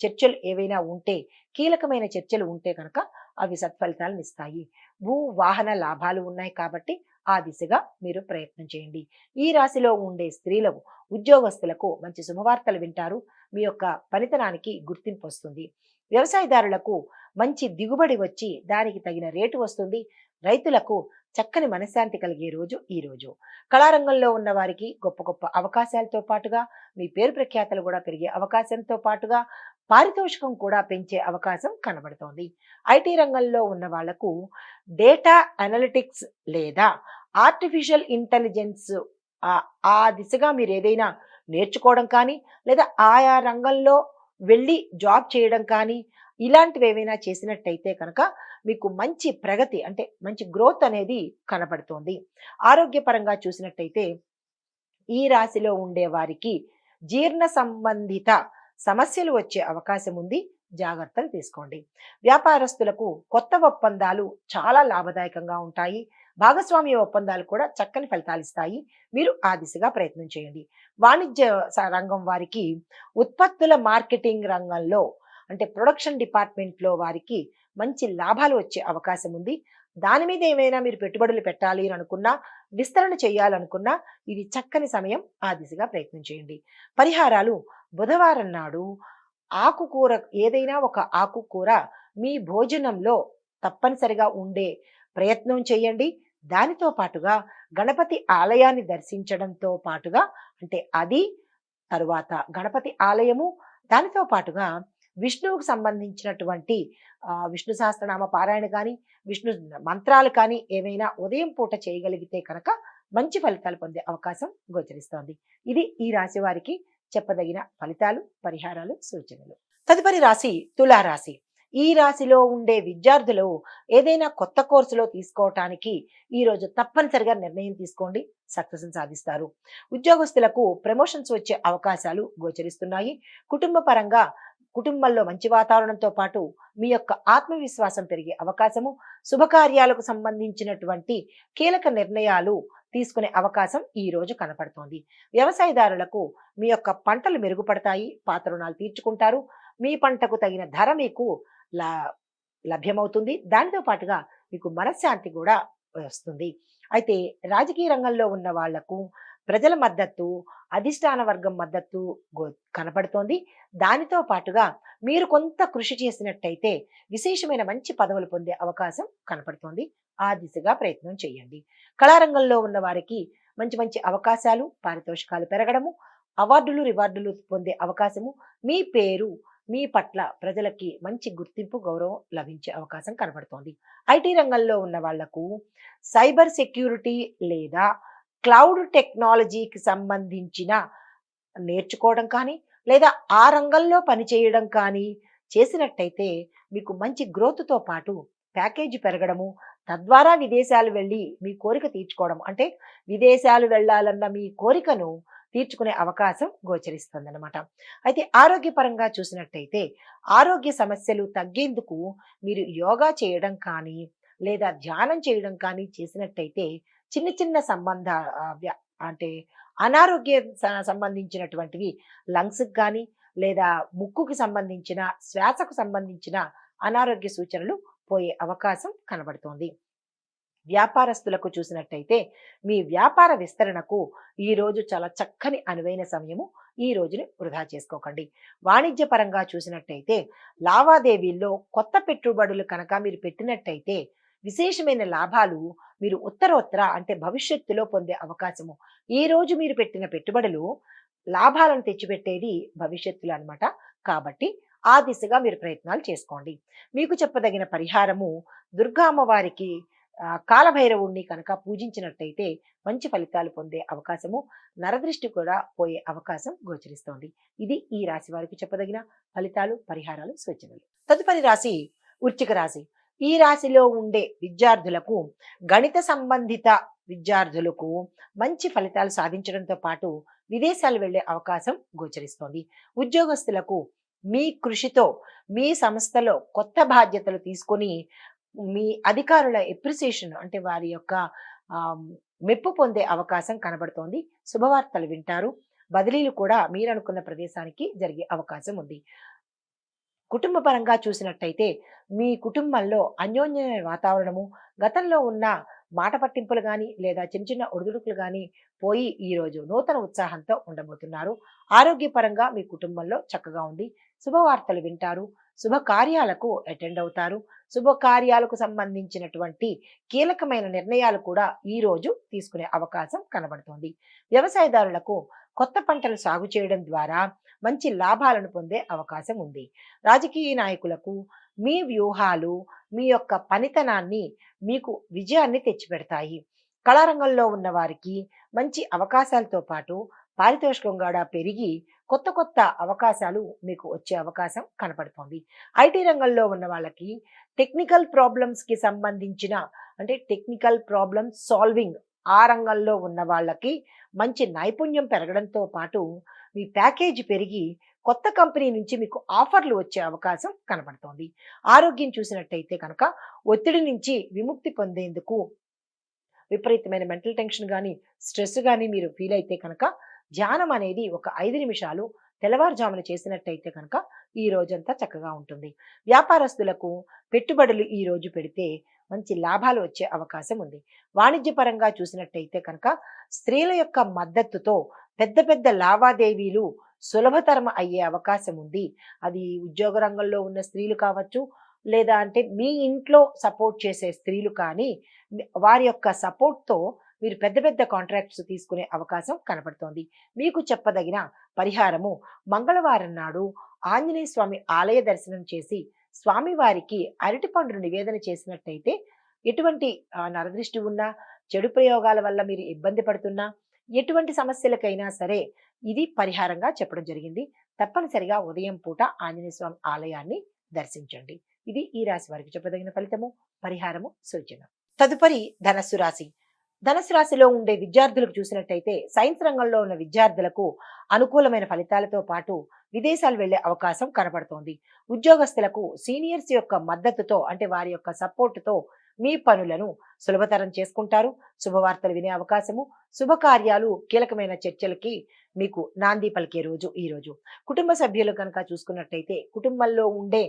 చర్చలు ఏవైనా ఉంటే, కీలకమైన చర్చలు ఉంటే కనుక అవి సత్ఫలితాలను ఇస్తాయి. భూ వాహన లాభాలు ఉన్నాయి కాబట్టి ఆ దిశగా మీరు ప్రయత్నం చేయండి. ఈ రాశిలో ఉండే స్త్రీలకు, ఉద్యోగస్తులకు మంచి శుభవార్తలు వింటారు. మీ యొక్క పనితనానికి గుర్తింపు వస్తుంది. వ్యవసాయదారులకు మంచి దిగుబడి వచ్చి దానికి తగిన రేటు వస్తుంది. రైతులకు చక్కని మనశ్శాంతి కలిగే రోజు ఈ రోజు. కళారంగంలో ఉన్న వారికి గొప్ప గొప్ప అవకాశాలతో పాటుగా మీ పేరు ప్రఖ్యాతలు కూడా పెరిగే అవకాశంతో పాటుగా పారితోషికం కూడా పెంచే అవకాశం కనబడుతోంది. ఐటీ రంగంలో ఉన్న వాళ్లకు డేటా అనలిటిక్స్ లేదా ఆర్టిఫిషియల్ ఇంటెలిజెన్స్ ఆ దిశగా మీరు ఏదైనా నేర్చుకోవడం కానీ లేదా ఆయా రంగంలో వెళ్ళి జాబ్ చేయడం కానీ ఇలాంటివి ఏవైనా చేసినట్టయితే కనుక మీకు మంచి ప్రగతి, అంటే మంచి గ్రోత్ అనేది కనబడుతోంది. ఆరోగ్యపరంగా చూసినట్టయితే ఈ రాశిలో ఉండే వారికి జీర్ణ సంబంధిత సమస్యలు వచ్చే అవకాశం ఉంది. జాగ్రత్తలు తీసుకోండి. వ్యాపారస్తులకు కొత్త ఒప్పందాలు చాలా లాభదాయకంగా ఉంటాయి. భాగస్వామ్య ఒప్పందాలు కూడా చక్కని ఫలితాలిస్తాయి. మీరు ఆ దిశగా ప్రయత్నం చేయండి. వాణిజ్య రంగం వారికి ఉత్పత్తుల మార్కెటింగ్ రంగంలో అంటే ప్రొడక్షన్ డిపార్ట్మెంట్‌లో వారికి మంచి లాభాలు వచ్చే అవకాశం ఉంది. దాని మీద ఏమైనా మీరు పెట్టుబడులు పెట్టాలి అని అనుకున్నా, విస్తరణ చేయాలనుకున్నా ఇది చక్కని సమయం. ఆ దిశగా ప్రయత్నం చేయండి. పరిహారాలు బుధవారం నాడు ఆకుకూర ఏదైనా ఒక ఆకుకూర మీ భోజనంలో తప్పనిసరిగా ఉండే ప్రయత్నం చేయండి. దానితో పాటుగా గణపతి ఆలయాన్ని దర్శించడంతో పాటుగా అంటే అది తరువాత గణపతి ఆలయము, దానితో పాటుగా విష్ణువుకు సంబంధించినటువంటి విష్ణు సహస్రనామ పారాయణ కానీ, విష్ణు మంత్రాలు కానీ ఏవైనా ఉదయం పూట చేయగలిగితే కనుక మంచి ఫలితాలు పొందే అవకాశం గోచరిస్తోంది. ఇది ఈ రాశి వారికి చెప్పదగిన ఫలితాలు, పరిహారాలు, సూచనలు. తదుపరి రాశి తులారాశి. ఈ రాశిలో ఉండే విద్యార్థులు ఏదైనా కొత్త కోర్సులో తీసుకోవటానికి ఈరోజు తప్పనిసరిగా నిర్ణయం తీసుకోండి. సక్సెస్ సాధిస్తారు. ఉద్యోగస్తులకు ప్రమోషన్స్ వచ్చే అవకాశాలు గోచరిస్తున్నాయి. కుటుంబ పరంగా కుటుంబంలో మంచి వాతావరణంతో పాటు మీ యొక్క ఆత్మవిశ్వాసం పెరిగే అవకాశము, శుభకార్యాలకు సంబంధించినటువంటి కీలక నిర్ణయాలు తీసుకునే అవకాశం ఈ రోజు కనపడుతోంది. వ్యవసాయదారులకు మీ యొక్క పంటలు మెరుగుపడతాయి, పాత రుణాలు తీర్చుకుంటారు, మీ పంటకు తగిన ధర మీకు లభ్యమవుతుంది. దానితో పాటుగా మీకు మనశ్శాంతి కూడా వస్తుంది. అయితే రాజకీయ రంగంలో ఉన్న వాళ్లకు ప్రజల మద్దతు, అధిష్టాన వర్గం మద్దతు కనపడుతోంది. దానితో పాటుగా మీరు కొంత కృషి చేసినట్టయితే విశేషమైన మంచి పదవులు పొందే అవకాశం కనపడుతోంది. ఆ దిశగా ప్రయత్నం చేయండి. కళారంగంలో ఉన్న వారికి మంచి మంచి అవకాశాలు, పారితోషికాలు పెరగడము, అవార్డులు, రివార్డులు పొందే అవకాశము, మీ పేరు మీ పట్ల ప్రజలకి మంచి గుర్తింపు, గౌరవం లభించే అవకాశం కనబడుతోంది. ఐటీ రంగంలో ఉన్న వాళ్లకు సైబర్ సెక్యూరిటీ లేదా క్లౌడ్ టెక్నాలజీకి సంబంధించిన నేర్చుకోవడం కానీ, లేదా ఆ రంగంలో పనిచేయడం కానీ చేసినట్టయితే మీకు మంచి గ్రోత్తో పాటు ప్యాకేజీ పెరగడము, తద్వారా విదేశాలు వెళ్ళి మీ కోరిక తీర్చుకోవడం అంటే విదేశాలు వెళ్ళాలన్న మీ కోరికను తీర్చుకునే అవకాశం గోచరిస్తుందన్నమాట. అయితే ఆరోగ్యపరంగా చూసినట్టయితే ఆరోగ్య సమస్యలు తగ్గేందుకు మీరు యోగా చేయడం కానీ లేదా ధ్యానం చేయడం కానీ చేసినట్టయితే చిన్న చిన్న అంటే అనారోగ్య సంబంధించినటువంటివి లంగ్స్కి కానీ లేదా ముక్కుకి సంబంధించిన శ్వాసకు సంబంధించిన అనారోగ్య సూచనలు పోయే అవకాశం కనబడుతోంది. వ్యాపారస్తులకు చూసినట్టయితే మీ వ్యాపార విస్తరణకు ఈ రోజు చాలా చక్కని అనువైన సమయము. ఈ రోజుని వృధా చేసుకోకండి. వాణిజ్య పరంగా చూసినట్టయితే లావాదేవీల్లో కొత్త పెట్టుబడులు కనుక మీరు పెట్టినట్టయితే విశేషమైన లాభాలు మీరు ఉత్తరోత్తర అంటే భవిష్యత్తులో పొందే అవకాశము. ఈ రోజు మీరు పెట్టిన పెట్టుబడులు లాభాలను తెచ్చిపెట్టేది భవిష్యత్తులో అన్నమాట. కాబట్టి ఆ దిశగా మీరు ప్రయత్నాలు చేసుకోండి. మీకు చెప్పదగిన పరిహారము దుర్గా అమ్మవారికి కాలభైరవుణ్ణి కనుక పూజించినట్టయితే మంచి ఫలితాలు పొందే అవకాశము, నరదృష్టి కూడా పోయే అవకాశం గోచరిస్తోంది. ఇది ఈ రాశి వారికి చెప్పదగిన ఫలితాలు, పరిహారాలు, సూచనలు. తదుపరి రాశి వృశ్చిక రాశి. ఈ రాశిలో ఉండే విద్యార్థులకు గణిత సంబంధిత విద్యార్థులకు మంచి ఫలితాలు సాధించడంతో పాటు విదేశాలు వెళ్లే అవకాశం గోచరిస్తోంది. ఉద్యోగస్తులకు మీ కృషితో మీ సంస్థలో కొత్త బాధ్యతలు తీసుకొని మీ అధికారుల ఎప్రిసియేషన్ అంటే వారి యొక్క మెప్పు పొందే అవకాశం కనబడుతోంది. శుభవార్తలు వింటారు. బదిలీలు కూడా మీరు అనుకున్న ప్రదేశానికి జరిగే అవకాశం ఉంది. కుటుంబ పరంగా చూసినట్టయితే మీ కుటుంబంలో అన్యోన్య వాతావరణము, గతంలో ఉన్న మాట పట్టింపులు కానీ లేదా చిన్న చిన్న ఒడిదుడుకులు కానీ పోయి ఈరోజు నూతన ఉత్సాహంతో ఉండబోతున్నారు. ఆరోగ్యపరంగా మీ కుటుంబంలో చక్కగా ఉంది. శుభవార్తలు వింటారు. శుభకార్యాలకు అటెండ్ అవుతారు. శుభకార్యాలకు సంబంధించినటువంటి కీలకమైన నిర్ణయాలు కూడా ఈ రోజు తీసుకునే అవకాశం కనబడుతోంది. వ్యవసాయదారులకు కొత్త పంటలు సాగు చేయడం ద్వారా మంచి లాభాలను పొందే అవకాశం ఉంది. రాజకీయ నాయకులకు మీ వ్యూహాలు, మీ యొక్క పనితనాన్ని మీకు విజయాన్ని తెచ్చిపెడతాయి. కళారంగంలో ఉన్న వారికి మంచి అవకాశాలతో పాటు పారితోషికం కూడా పెరిగి కొత్త కొత్త అవకాశాలు మీకు వచ్చే అవకాశం కనపడుతోంది. ఐటీ రంగంలో ఉన్న వాళ్ళకి టెక్నికల్ ప్రాబ్లమ్స్కి సంబంధించిన అంటే టెక్నికల్ ప్రాబ్లమ్ సాల్వింగ్ ఆ రంగంలో ఉన్న వాళ్ళకి మంచి నైపుణ్యం పెరగడంతో పాటు మీ ప్యాకేజీ పెరిగి కొత్త కంపెనీ నుంచి మీకు ఆఫర్లు వచ్చే అవకాశం కనపడుతోంది. ఆరోగ్యం చూసినట్టయితే కనుక ఒత్తిడి నుంచి విముక్తి పొందేందుకు విపరీతమైన మెంటల్ టెన్షన్ గాని, స్ట్రెస్ గాని మీరు ఫీల్ అయితే కనుక ధ్యానం అనేది ఒక 5 నిమిషాలు తెల్లవారుజామున చేసినట్టయితే కనుక ఈ రోజంతా చక్కగా ఉంటుంది. వ్యాపారస్తులకు పెట్టుబడులు ఈ రోజు పెడితే మంచి లాభాలు వచ్చే అవకాశం ఉంది. వాణిజ్యపరంగా చూసినట్టయితే కనుక స్త్రీల యొక్క మద్దతుతో పెద్ద పెద్ద లావాదేవీలు సులభతరం అయ్యే అవకాశం ఉంది. అది ఉద్యోగ రంగంలో ఉన్న స్త్రీలు కావచ్చు, లేదా అంటే మీ ఇంట్లో సపోర్ట్ చేసే స్త్రీలు కానీ వారి యొక్క సపోర్ట్‌తో మీరు పెద్ద పెద్ద కాంట్రాక్ట్స్ తీసుకునే అవకాశం కనపడుతోంది. మీకు చెప్పదగిన పరిహారము మంగళవారం నాడు ఆంజనేయ స్వామి ఆలయ దర్శనం చేసి స్వామివారికి అరటిపండును నివేదన చేసినట్టయితే ఎటువంటి నరదృష్టి ఉన్నా, చెడు ప్రయోగాల వల్ల మీరు ఇబ్బంది పడుతున్నా, ఎటువంటి సమస్యలకైనా సరే ఇది పరిహారంగా చెప్పడం జరిగింది. తప్పనిసరిగా ఉదయం పూట ఆంజనేయ స్వామి ఆలయాన్ని దర్శించండి. ఇది ఈ రాశి వారికి చెప్పదగిన ఫలితము, పరిహారము, సూచన. తదుపరి ధనస్సు రాశి. ధనుసు రాశిలో ఉండే విద్యార్థులకు చూసినట్టయితే సైన్స్ రంగంలో ఉన్న విద్యార్థులకు అనుకూలమైన ఫలితాలతో పాటు విదేశాలు వెళ్లే అవకాశం కనబడుతోంది. ఉద్యోగస్తులకు సీనియర్స్ యొక్క మద్దతుతో అంటే వారి యొక్క సపోర్టుతో మీ పనులను సులభతరం చేసుకుంటారు. శుభవార్తలు వినే అవకాశము, శుభకార్యాలు, కీలకమైన చర్చలకి మీకు నాంది పలికే రోజు ఈ రోజు. కుటుంబ సభ్యులు కనుక చూసుకున్నట్టయితే కుటుంబంలో ఉండే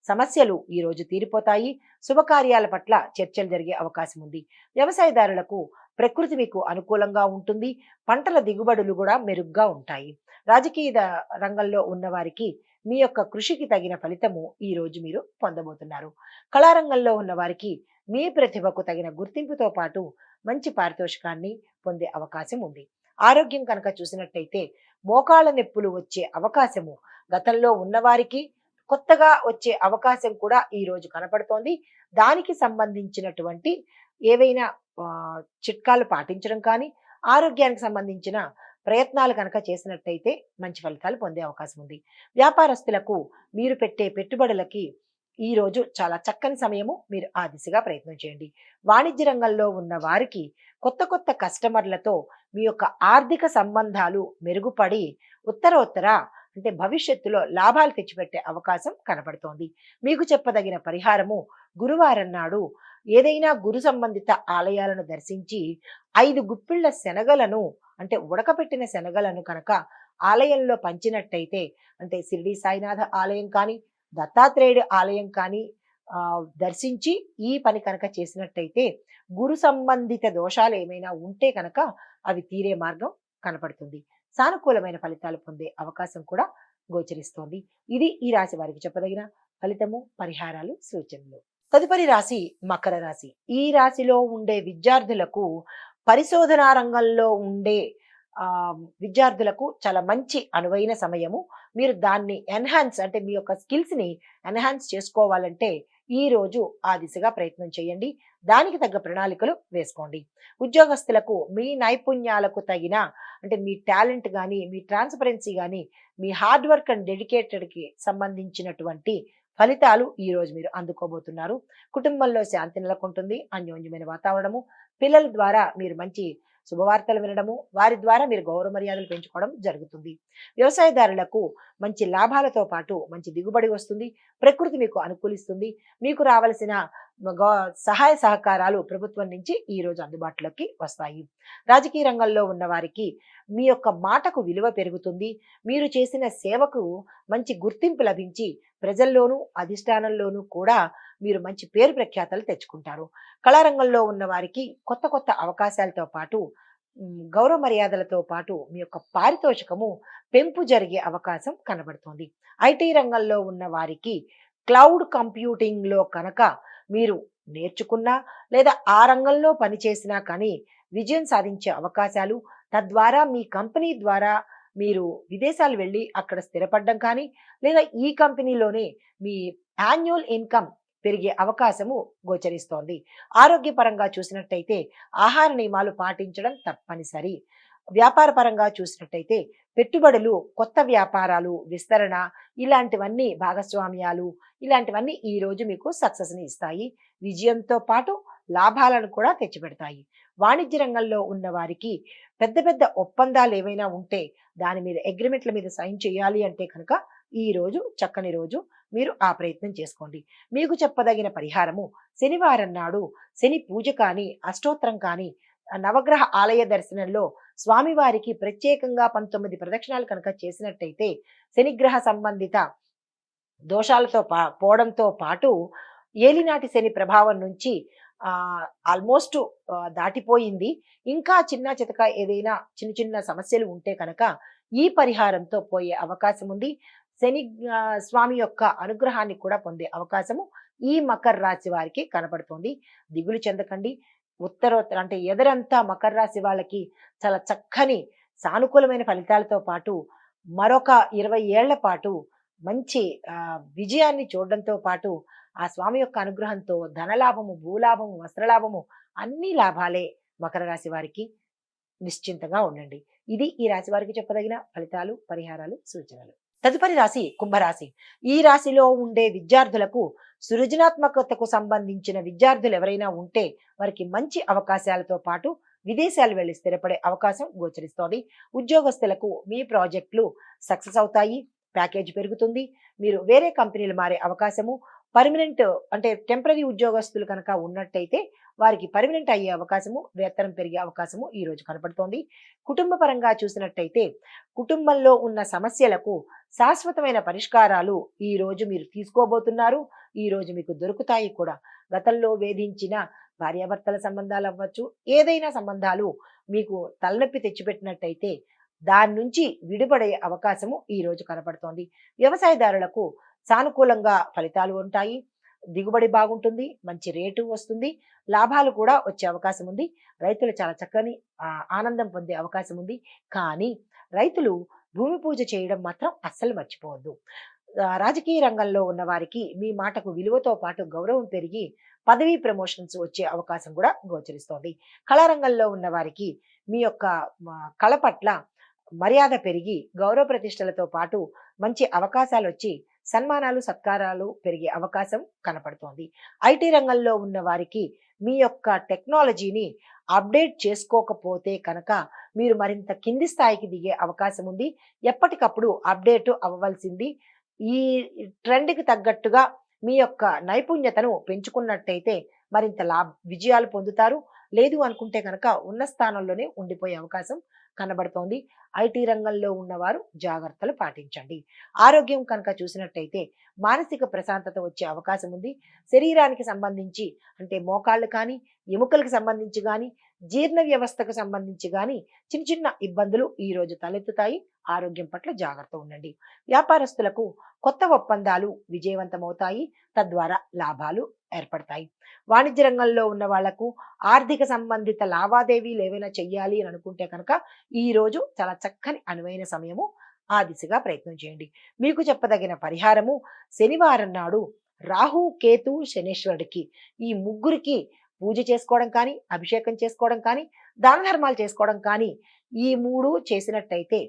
సమస్యలు ఈ రోజు తీరిపోతాయి. శుభకార్యాల పట్ల చర్చలు జరిగే అవకాశం ఉంది. వ్యవసాయదారులకు ప్రకృతి మీకు అనుకూలంగా ఉంటుంది. పంటల దిగుబడులు కూడా మెరుగ్గా ఉంటాయి. రాజకీయ రంగంలో ఉన్న వారికి మీ యొక్క కృషికి తగిన ఫలితము ఈ రోజు మీరు పొందబోతున్నారు. కళారంగంలో ఉన్న వారికి మీ ప్రతిభకు తగిన గుర్తింపుతో పాటు మంచి పారితోషికాన్ని పొందే అవకాశం ఉంది. ఆరోగ్యం కనుక చూసినట్టయితే మోకాళ్ళ నొప్పులు వచ్చే అవకాశము గతంలో ఉన్నవారికి కొత్తగా వచ్చే అవకాశం కూడా ఈ రోజు కనపడుతోంది. దానికి సంబంధించినటువంటి ఏవైనా చిట్కాలు పాటించడం కానీ, ఆరోగ్యానికి సంబంధించిన ప్రయత్నాలు కనుక చేసినట్టయితే మంచి ఫలితాలు పొందే అవకాశం ఉంది. వ్యాపారస్తులకు మీరు పెట్టే పెట్టుబడులకి ఈ రోజు చాలా చక్కని సమయము. మీరు ఆ దిశగా ప్రయత్నం చేయండి. వాణిజ్య రంగంలో ఉన్న వారికి కొత్త కొత్త కస్టమర్లతో మీ యొక్క ఆర్థిక సంబంధాలు మెరుగుపడి ఉత్తర అంటే భవిష్యత్తులో లాభాలు తెచ్చిపెట్టే అవకాశం కనబడుతోంది. మీకు చెప్పదగిన పరిహారము గురువారం నాడు ఏదైనా గురు సంబంధిత ఆలయాలను దర్శించి 5 గుప్పిళ్ల శనగలను అంటే ఉడకపెట్టిన శనగలను కనుక ఆలయంలో పంచినట్టయితే అంటే షిరిడి సాయినాథ ఆలయం కానీ, దత్తాత్రేయుడి ఆలయం కానీ దర్శించి ఈ పని కనుక చేసినట్టయితే గురు సంబంధిత దోషాలు ఏమైనా ఉంటే కనుక అవి తీరే మార్గం కనపడుతుంది. సానుకూలమైన ఫలితాలు పొందే అవకాశం కూడా గోచరిస్తోంది. ఇది ఈ రాశి వారికి చెప్పదగిన ఫలితము, పరిహారాలు, సూచనలు. తదుపరి రాశి మకర రాశి. ఈ రాశిలో ఉండే విద్యార్థులకు పరిశోధనా రంగంలో ఉండే విద్యార్థులకు చాలా మంచి అనువైన సమయము. మీరు దాన్ని ఎన్హాన్స్ అంటే మీ యొక్క స్కిల్స్ ని ఎన్హాన్స్ చేసుకోవాలంటే ఈ రోజు ఆ దిశగా ప్రయత్నం చేయండి. దానికి తగ్గ ప్రణాళికలు వేసుకోండి. ఉద్యోగస్తులకు మీ నైపుణ్యాలకు తగిన అంటే మీ టాలెంట్ కానీ, మీ ట్రాన్స్పరెన్సీ కానీ, మీ హార్డ్ వర్క్ అండ్ డెడికేటెడ్కి సంబంధించినటువంటి ఫలితాలు ఈ రోజు మీరు అందుకోబోతున్నారు. కుటుంబంలో శాంతి నెలకొంటుంది. అన్యోన్యమైన వాతావరణము, పిల్లల ద్వారా మీరు మంచి శుభవార్తలు వినడము, వారి ద్వారా మీరు గౌరవ మర్యాదలు పెంచుకోవడం జరుగుతుంది. వ్యవసాయదారులకు మంచి లాభాలతో పాటు మంచి దిగుబడి వస్తుంది. ప్రకృతి మీకు అనుకూలిస్తుంది. మీకు రావలసిన సహాయ సహకారాలు ప్రభుత్వం నుంచి ఈ రోజు అందుబాటులోకి వస్తాయి. రాజకీయ రంగంలో ఉన్న వారికి మీ యొక్క మాటకు విలువ పెరుగుతుంది. మీరు చేసిన సేవకు మంచి గుర్తింపు లభించి ప్రజల్లోనూ అధిష్టానంలోనూ కూడా మీరు మంచి పేరు ప్రఖ్యాతలు తెచ్చుకుంటారు. కళారంగంలో ఉన్న వారికి కొత్త కొత్త అవకాశాలతో పాటు గౌరవ మర్యాదలతో పాటు మీ యొక్క పారితోషికము పెంపు జరిగే అవకాశం కనబడుతోంది. ఐటీ రంగంలో ఉన్న వారికి క్లౌడ్ కంప్యూటింగ్ లో కనుక మీరు నేర్చుకున్నా లేదా ఆ రంగంలో పనిచేసినా కానీ విజయం సాధించే అవకాశాలు, తద్వారా మీ కంపెనీ ద్వారా మీరు విదేశాలు వెళ్ళి అక్కడ స్థిరపడడం కానీ లేదా ఈ కంపెనీలోనే మీ యాన్యువల్ ఇన్కమ్ పెరిగే అవకాశము గోచరిస్తోంది. ఆరోగ్యపరంగా చూసినట్టయితే ఆహార నియమాలు పాటించడం తప్పనిసరి. వ్యాపార పరంగా చూసినట్టయితే పెట్టుబడులు, కొత్త వ్యాపారాలు, విస్తరణ ఇలాంటివన్నీ భాగస్వామ్యాలు ఇలాంటివన్నీ ఈ రోజు మీకు సక్సెస్ని ఇస్తాయి. విజయంతో పాటు లాభాలను కూడా తెచ్చిపెడతాయి. వాణిజ్య రంగంలో ఉన్న వారికి పెద్ద పెద్ద ఒప్పందాలు ఏవైనా ఉంటే దాని మీద అగ్రిమెంట్ల మీద సైన్ చేయాలి అంటే కనుక ఈ రోజు చక్కని రోజు. మీరు ఆ ప్రయత్నం చేసుకోండి. మీకు చెప్పదగిన పరిహారము శనివారం నాడు శని పూజ కానీ, అష్టోత్తరం కానీ నవగ్రహ ఆలయ దర్శనంలో స్వామివారికి ప్రత్యేకంగా 19 ప్రదక్షిణాలు కనుక చేసినట్టయితే శనిగ్రహ సంబంధిత దోషాలతో పోవడంతో పాటు ఏలినాటి శని ప్రభావం నుంచి ఆల్మోస్ట్ దాటిపోయింది. ఇంకా చిన్న చితక ఏదైనా చిన్న చిన్న సమస్యలు ఉంటే కనుక ఈ పరిహారంతో పోయే అవకాశం ఉంది. శని స్వామి యొక్క అనుగ్రహాన్ని కూడా పొందే అవకాశము ఈ మకర రాశి వారికి కనపడుతుంది. దిగులు చెందకండి. ఉత్తరోత్తర అంటే ఎదరంతా మకర రాశి వాళ్ళకి చాలా చక్కని సానుకూలమైన ఫలితాలతో పాటు మరొక 20 ఏళ్ల పాటు మంచి విజయాన్ని చూడడంతో పాటు ఆ స్వామి యొక్క అనుగ్రహంతో ధనలాభము, భూలాభము, వస్త్రలాభము అన్ని లాభాలే మకర రాశి వారికి. నిశ్చింతగా ఉండండి. ఇది ఈ రాశి వారికి చెప్పదగిన ఫలితాలు, పరిహారాలు, సూచనలు. తదుపరి రాశి కుంభరాశి. ఈ రాశిలో ఉండే విద్యార్థులకు సృజనాత్మకతకు సంబంధించిన విద్యార్థులు ఎవరైనా ఉంటే వారికి మంచి అవకాశాలతో పాటు విదేశాలు వెళ్లి స్థిరపడే అవకాశం గోచరిస్తోంది. ఉద్యోగస్తులకు మీ ప్రాజెక్టులు సక్సెస్ అవుతాయి. ప్యాకేజ్ పెరుగుతుంది. మీరు వేరే కంపెనీలు మారే అవకాశము, పర్మనెంట్ అంటే టెంపరరీ ఉద్యోగస్తులు కనుక ఉన్నట్టయితే వారికి పర్మనెంట్ అయ్యే అవకాశము, వేతనం పెరిగే అవకాశము ఈ రోజు కనపడుతోంది. కుటుంబ పరంగా చూసినట్టయితే కుటుంబంలో ఉన్న సమస్యలకు శాశ్వతమైన పరిష్కారాలు ఈ రోజు మీరు తీసుకోబోతున్నారు. ఈ రోజు మీకు దొరుకుతాయి కూడా. గతంలో వేధించిన భార్యాభర్తల సంబంధాలు అవ్వచ్చు, ఏదైనా సంబంధాలు మీకు తలనొప్పి తెచ్చిపెట్టినట్టయితే దాని నుంచి విడిపడే అవకాశము ఈ రోజు కనపడుతోంది. వ్యవసాయదారులకు సానుకూలంగా ఫలితాలు ఉంటాయి. దిగుబడి బాగుంటుంది. మంచి రేటు వస్తుంది. లాభాలు కూడా వచ్చే అవకాశం ఉంది. రైతులు చాలా చక్కని ఆనందం పొందే అవకాశం ఉంది. కానీ రైతులు భూమి పూజ చేయడం మాత్రం అస్సలు మర్చిపోవద్దు. రాజకీయ రంగంలో ఉన్న వారికి మీ మాటకు విలువతో పాటు గౌరవం పెరిగి పదవీ ప్రమోషన్స్ వచ్చే అవకాశం కూడా గోచరిస్తోంది. కళారంగంలో ఉన్న వారికి మీ యొక్క కళ పట్ల మర్యాద పెరిగి గౌరవ ప్రతిష్టలతో పాటు మంచి అవకాశాలు వచ్చి సన్మానాలు, సత్కారాలు పెరిగే అవకాశం కనపడుతోంది. ఐటీ రంగంలో ఉన్న వారికి మీ యొక్క టెక్నాలజీని అప్డేట్ చేసుకోకపోతే కనుక మీరు మరింత కింది స్థాయికి దిగే అవకాశం ఉంది. ఎప్పటికప్పుడు అప్డేట్ అవ్వవలసింది. ఈ ట్రెండ్కి తగ్గట్టుగా మీ యొక్క నైపుణ్యతను పెంచుకున్నట్టయితే మరింత విజయాలు పొందుతారు. లేదు అనుకుంటే కనుక ఉన్న స్థానంలోనే ఉండిపోయే అవకాశం కనబడుతోంది. ఐటీ రంగంలో ఉన్నవారు జాగ్రత్తలు పాటించండి. ఆరోగ్యం కనుక చూసినట్టయితే మానసిక ప్రశాంతత వచ్చే అవకాశం ఉంది. శరీరానికి సంబంధించి అంటే మోకాళ్ళు కానీ, ఎముకలకు సంబంధించి కానీ, జీర్ణ వ్యవస్థకు సంబంధించి కానీ చిన్న చిన్న ఇబ్బందులు ఈ రోజు తలెత్తుతాయి. ఆరోగ్యం పట్ల జాగ్రత్త ఉండండి. వ్యాపారస్తులకు కొత్త ఒప్పందాలు విజయవంతమవుతాయి. తద్వారా లాభాలు ఏర్పడతాయి. వాణిజ్య రంగంలో ఉన్న వాళ్లకు ఆర్థిక సంబంధిత లావాదేవీలు ఏవైనా చెయ్యాలి అని అనుకుంటే కనుక ఈ రోజు చాలా చక్కని అనువైన సమయము. ఆ దిశగా ప్రయత్నం చేయండి. మీకు చెప్పదగిన పరిహారము శనివారం నాడు రాహు, కేతు, శనేశ్వరుడికి ఈ ముగ్గురికి పూజ చేసుకోవడం కానీ, అభిషేకం చేసుకోవడం కానీ, దాన ధర్మాలు చేసుకోవడం కానీ ఈ మూడు చేసినట్టయితే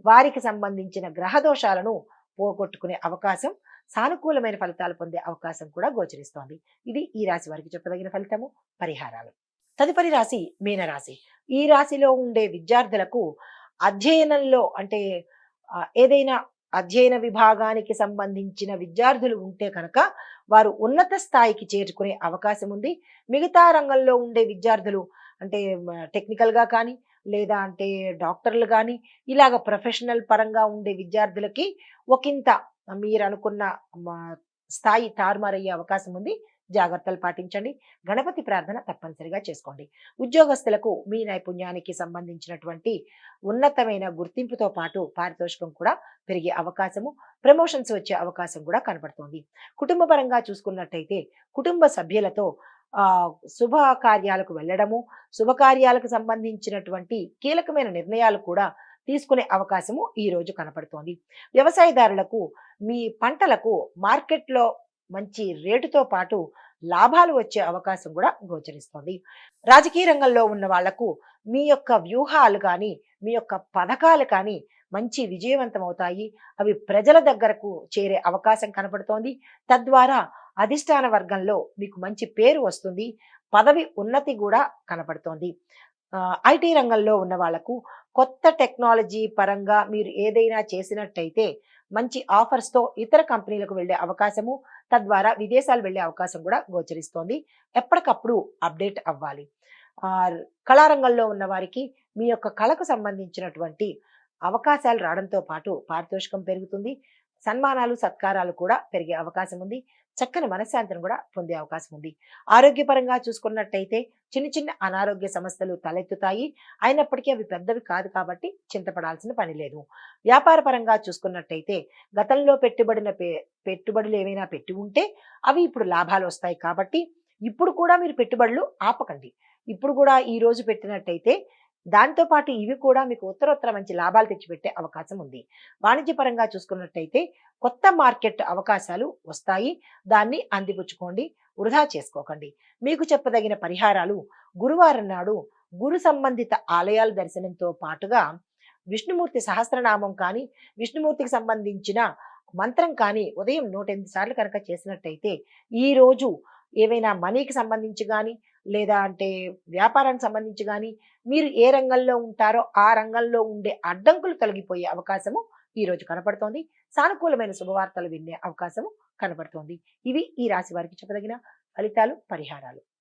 వారికి సంబంధించిన గ్రహ దోషాలను పోగొట్టుకునే అవకాశం, సానుకూలమైన ఫలితాలు పొందే అవకాశం కూడా గోచరిస్తోంది. ఇది ఈ రాశి వారికి చెప్పదగిన ఫలితము, పరిహారాలు. తదుపరి రాశి మీనరాశి. ఈ రాశిలో ఉండే విద్యార్థులకు అధ్యయనంలో అంటే ఏదైనా అధ్యయన విభాగానికి సంబంధించిన విద్యార్థులు ఉంటే కనుక వారు ఉన్నత స్థాయికి చేరుకునే అవకాశం ఉంది. మిగతా రంగంలో ఉండే విద్యార్థులు అంటే టెక్నికల్గా కానీ లేదా అంటే డాక్టర్లు కానీ ఇలాగ ప్రొఫెషనల్ పరంగా ఉండే విద్యార్థులకి ఒకంత మీరు అనుకున్న స్థాయి తారుమారయ్యే అవకాశం ఉంది. జాగ్రత్తలు పాటించండి. గణపతి ప్రార్థన తప్పనిసరిగా చేసుకోండి. ఉద్యోగస్తులకు మీ నైపుణ్యానికి సంబంధించినటువంటి ఉన్నతమైన గుర్తింపుతో పాటు పారితోషికం కూడా పెరిగే అవకాశము, ప్రమోషన్స్ వచ్చే అవకాశం కూడా కనబడుతోంది. కుటుంబ పరంగా చూసుకున్నట్టయితే కుటుంబ సభ్యులతో శుభ కార్యాలకు వెళ్ళడము, శుభకార్యాలకు సంబంధించినటువంటి కీలకమైన నిర్ణయాలు కూడా తీసుకునే అవకాశము ఈ రోజు కనపడుతోంది. వ్యవసాయదారులకు మీ పంటలకు మార్కెట్లో మంచి రేటుతో పాటు లాభాలు వచ్చే అవకాశం కూడా గోచరిస్తోంది. రాజకీయ రంగంలో ఉన్న వాళ్లకు మీ యొక్క వ్యూహాలు కానీ, మీ యొక్క పథకాలు కానీ మంచి విజయవంతం అవుతాయి. అవి ప్రజల దగ్గరకు చేరే అవకాశం కనపడుతోంది. తద్వారా అధిష్టాన వర్గంలో మీకు మంచి పేరు వస్తుంది. పదవి ఉన్నతి కూడా కనపడుతోంది. ఐటీ రంగంలో ఉన్న వాళ్లకు కొత్త టెక్నాలజీ పరంగా మీరు ఏదైనా చేసినట్టయితే మంచి ఆఫర్స్తో ఇతర కంపెనీలకు వెళ్ళే అవకాశము, తద్వారా విదేశాలు వెళ్ళే అవకాశం కూడా గోచరిస్తోంది. ఎప్పటికప్పుడు అప్డేట్ అవ్వాలి. కళారంగంలో ఉన్న వారికి మీ యొక్క కళకు సంబంధించినటువంటి అవకాశాలు రావడంతో పాటు పారితోషికం పెరుగుతుంది. సన్మానాలు, సత్కారాలు కూడా పెరిగే అవకాశం ఉంది. చక్కని మనశ్శాంతిని కూడా పొందే అవకాశం ఉంది. ఆరోగ్యపరంగా చూసుకున్నట్టయితే చిన్న చిన్న అనారోగ్య సమస్యలు తలెత్తుతాయి. అయినప్పటికీ అవి పెద్దవి కాదు కాబట్టి చింతపడాల్సిన పని లేదు. వ్యాపార పరంగా చూసుకున్నట్టయితే గతంలో పెట్టుబడులు ఏవైనా పెట్టి ఉంటే అవి ఇప్పుడు లాభాలు వస్తాయి కాబట్టి ఇప్పుడు కూడా మీరు పెట్టుబడులు ఆపకండి. ఇప్పుడు కూడా ఈ రోజు పెట్టినట్టయితే దాంతో పాటు ఇవి కూడా మీకు ఉత్తరోత్తర మంచి లాభాలు తెచ్చిపెట్టే అవకాశం ఉంది. వాణిజ్యపరంగా చూసుకున్నట్టయితే కొత్త మార్కెట్ అవకాశాలు వస్తాయి. దాన్ని అందిపుచ్చుకోండి. వృధా చేసుకోకండి. మీకు చెప్పదగిన పరిహారాలు గురువారం నాడు గురు సంబంధిత ఆలయాల దర్శనంతో పాటుగా విష్ణుమూర్తి సహస్రనామం కానీ, విష్ణుమూర్తికి సంబంధించిన మంత్రం కానీ ఉదయం 108 సార్లు కనుక చేసినట్టయితే ఈరోజు ఏవైనా మనీకి సంబంధించి గాని, లేదా అంటే వ్యాపారానికి సంబంధించి గాని, మీరు ఏ రంగంలో ఉంటారో ఆ రంగంలో ఉండే అడ్డంకులు తొలగిపోయే అవకాశము ఈరోజు కనపడుతోంది. సానుకూలమైన శుభవార్తలు వినే అవకాశము కనపడుతోంది. ఇవి ఈ రాశి వారికి చెప్పదగిన ఫలితాలు, పరిహారాలు.